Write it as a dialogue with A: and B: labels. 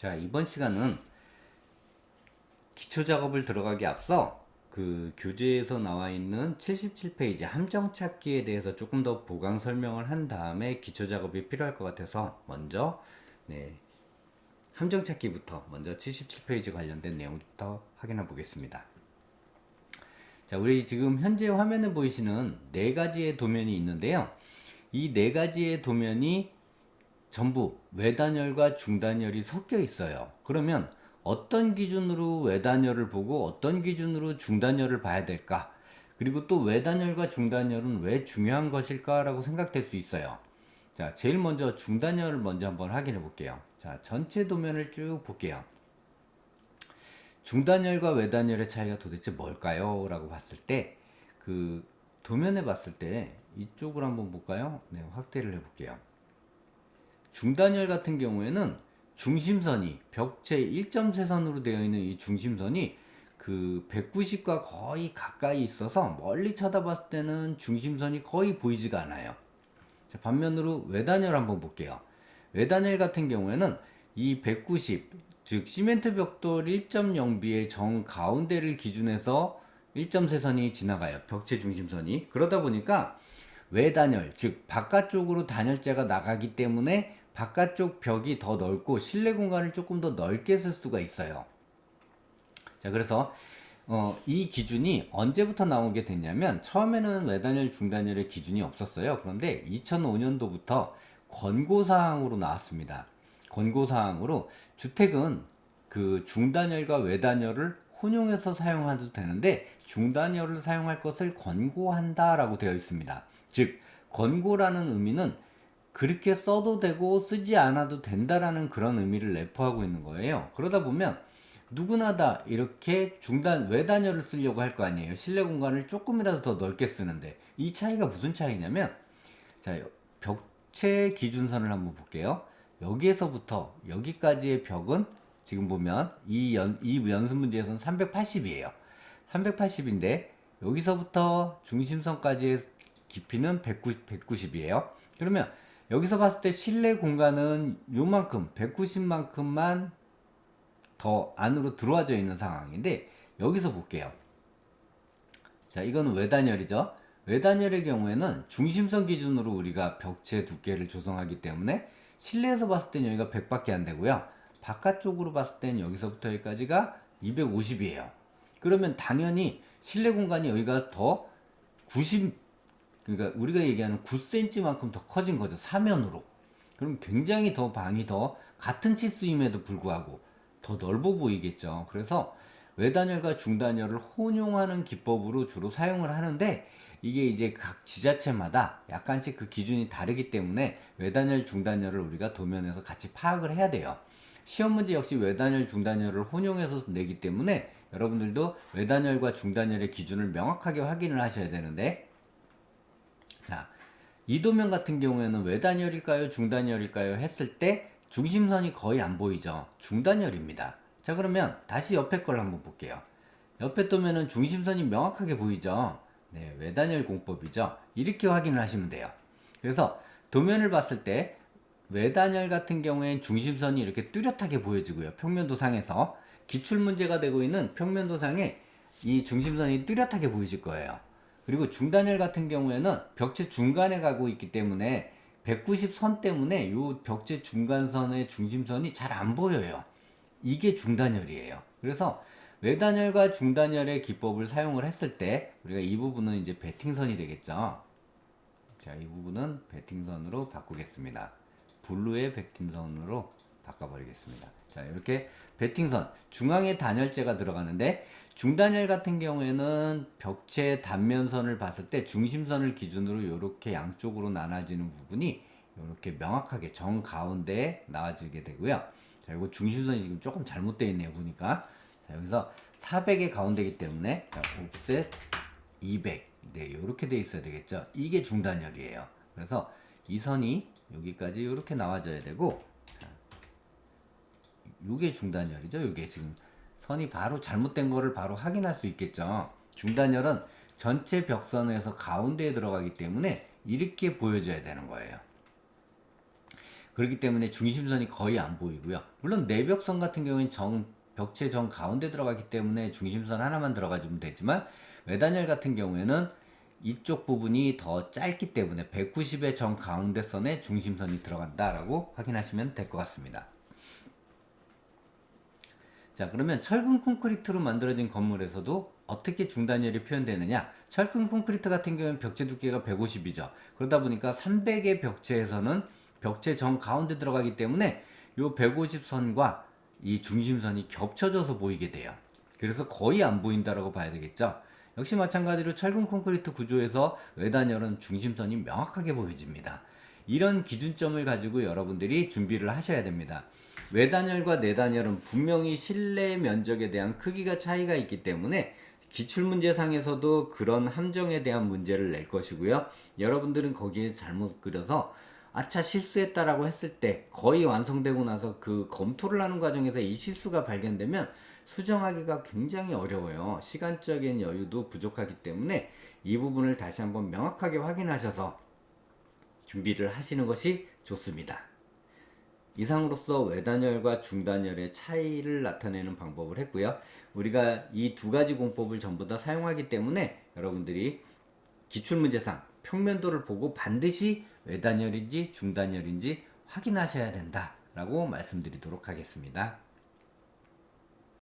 A: 자, 이번 시간은 기초 작업을 들어가기 앞서 그 교재에서 나와 있는 77페이지 함정 찾기에 대해서 조금 더 보강 설명을 한 다음에 기초 작업이 필요할 것 같아서 먼저 함정 찾기부터 먼저 77페이지 관련된 내용부터 확인해 보겠습니다. 자, 우리 지금 현재 화면에 보이시는 네 가지의 도면이 있는데요. 이 네 가지의 도면이 전부 외단열과 중단열이 섞여 있어요. 그러면 어떤 기준으로 외단열을 보고 어떤 기준으로 중단열을 봐야 될까? 그리고 또 외단열과 중단열은 왜 중요한 것일까라고 생각될 수 있어요. 자, 제일 먼저 중단열을 먼저 한번 확인해 볼게요. 자, 전체 도면을 쭉 볼게요. 중단열과 외단열의 차이가 도대체 뭘까요? 라고 봤을 때, 그 도면에 봤을 때 이쪽으로 한번 볼까요? 네, 확대를 해 볼게요. 중단열 같은 경우에는 중심선이 벽체 1.3선으로 되어 있는 이 중심선이 그 190과 거의 가까이 있어서 멀리 쳐다봤을 때는 중심선이 거의 보이지가 않아요. 자, 반면으로 외단열 한번 볼게요. 외단열 같은 경우에는 이 190, 즉 시멘트 벽돌 1.0B의 정 가운데를 기준해서 1.3선이 지나가요. 벽체 중심선이. 그러다 보니까 외단열, 즉 바깥쪽으로 단열재가 나가기 때문에 바깥쪽 벽이 더 넓고 실내 공간을 조금 더 넓게 쓸 수가 있어요. 자, 그래서 이 기준이 언제부터 나오게 됐냐면 처음에는 외단열, 중단열의 기준이 없었어요. 그런데 2005년도부터 권고사항으로 나왔습니다. 권고사항으로 주택은 그 중단열과 외단열을 혼용해서 사용해도 되는데 중단열을 사용할 것을 권고한다라고 되어 있습니다. 즉 권고라는 의미는 그렇게 써도 되고 쓰지 않아도 된다라는 그런 의미를 내포하고 있는 거예요. 그러다 보면 누구나 다 이렇게 중단 외단열을 쓰려고 할 거 아니에요. 실내 공간을 조금이라도 더 넓게 쓰는데 이 차이가 무슨 차이냐면, 자, 벽체 기준선을 한번 볼게요. 여기에서부터 여기까지의 벽은 지금 보면 이 연습 문제에서는 380이에요. 380인데 여기서부터 중심선까지의 깊이는 190이에요. 그러면 여기서 봤을 때 실내 공간은 요만큼 190만큼만 더 안으로 들어와져 있는 상황인데 여기서 볼게요. 자, 이거는 외단열이죠. 외단열의 경우에는 중심선 기준으로 우리가 벽체 두께를 조성하기 때문에 실내에서 봤을 땐 여기가 100밖에 안 되고요. 바깥쪽으로 봤을 땐 여기서부터 여기까지가 250이에요. 그러면 당연히 실내 공간이 여기가 더 90, 그러니까 우리가 얘기하는 9cm만큼 더 커진 거죠. 사면으로. 그럼 굉장히 더 방이 더 같은 치수임에도 불구하고 더 넓어 보이겠죠. 그래서 외단열과 중단열을 혼용하는 기법으로 주로 사용을 하는데 이게 이제 각 지자체마다 약간씩 그 기준이 다르기 때문에 외단열, 중단열을 우리가 도면에서 같이 파악을 해야 돼요. 시험 문제 역시 외단열, 중단열을 혼용해서 내기 때문에 여러분들도 외단열과 중단열의 기준을 명확하게 확인을 하셔야 되는데, 자, 이 도면 같은 경우에는 외단열일까요? 중단열일까요? 했을 때 중심선이 거의 안 보이죠. 중단열입니다. 자, 그러면 다시 옆에 걸 한번 볼게요. 옆에 도면은 중심선이 명확하게 보이죠. 네, 외단열 공법이죠. 이렇게 확인을 하시면 돼요. 그래서 도면을 봤을 때 외단열 같은 경우엔 중심선이 이렇게 뚜렷하게 보여지고요. 평면도상에서 기출문제가 되고 있는 평면도상에 이 중심선이 뚜렷하게 보이실 거예요. 그리고 중단열 같은 경우에는 벽체 중간에 가고 있기 때문에 190선 때문에 이 벽체 중간선의 중심선이 잘 안 보여요. 이게 중단열이에요. 그래서 외단열과 중단열의 기법을 사용을 했을 때 우리가 이 부분은 이제 베팅선이 되겠죠. 자, 이 부분은 베팅선으로 바꾸겠습니다. 블루의 베팅선으로 바꿔버리겠습니다. 자, 이렇게 베팅선 중앙에 단열재가 들어가는데 중단열 같은 경우에는 벽체 단면선을 봤을 때 중심선을 기준으로 이렇게 양쪽으로 나눠지는 부분이 이렇게 명확하게 정 가운데에 나와지게 되고요. 자, 이거 중심선이 지금 조금 잘못되어 있네요, 보니까. 자, 여기서 400의 가운데이기 때문에 자, 옵셋 200. 네, 이렇게 돼 있어야 되겠죠. 이게 중단열이에요. 그래서 이 선이 여기까지 이렇게 나와줘야 되고, 자, 이게 중단열이죠. 이게 지금 선이 바로 잘못된 거를 바로 확인할 수 있겠죠. 중단열은 전체 벽선에서 가운데에 들어가기 때문에 이렇게 보여줘야 되는 거예요. 그렇기 때문에 중심선이 거의 안 보이고요. 물론 내벽선 같은 경우에는 벽체 정 가운데 들어가기 때문에 중심선 하나만 들어가주면 되지만 외단열 같은 경우에는 이쪽 부분이 더 짧기 때문에 190의 정 가운데 선에 중심선이 들어간다라고 확인하시면 될 것 같습니다. 자, 그러면 철근 콘크리트로 만들어진 건물에서도 어떻게 중단열이 표현되느냐? 철근 콘크리트 같은 경우는 벽체 두께가 150이죠. 그러다 보니까 300의 벽체에서는 벽체 정 가운데 들어가기 때문에 이 150선과 이 중심선이 겹쳐져서 보이게 돼요. 그래서 거의 안 보인다라고 봐야 되겠죠. 역시 마찬가지로 철근 콘크리트 구조에서 외단열은 중심선이 명확하게 보여집니다. 이런 기준점을 가지고 여러분들이 준비를 하셔야 됩니다. 외단열과 내단열은 분명히 실내 면적에 대한 크기가 차이가 있기 때문에 기출문제상에서도 그런 함정에 대한 문제를 낼 것이고요. 여러분들은 거기에 잘못 그려서 아차 실수했다라고 했을 때 거의 완성되고 나서 그 검토를 하는 과정에서 이 실수가 발견되면 수정하기가 굉장히 어려워요. 시간적인 여유도 부족하기 때문에 이 부분을 다시 한번 명확하게 확인하셔서 준비를 하시는 것이 좋습니다. 이상으로서 외단열과 중단열의 차이를 나타내는 방법을 했고요. 우리가 이 두 가지 공법을 전부 다 사용하기 때문에 여러분들이 기출문제상 평면도를 보고 반드시 외단열인지 중단열인지 확인하셔야 된다라고 말씀드리도록 하겠습니다.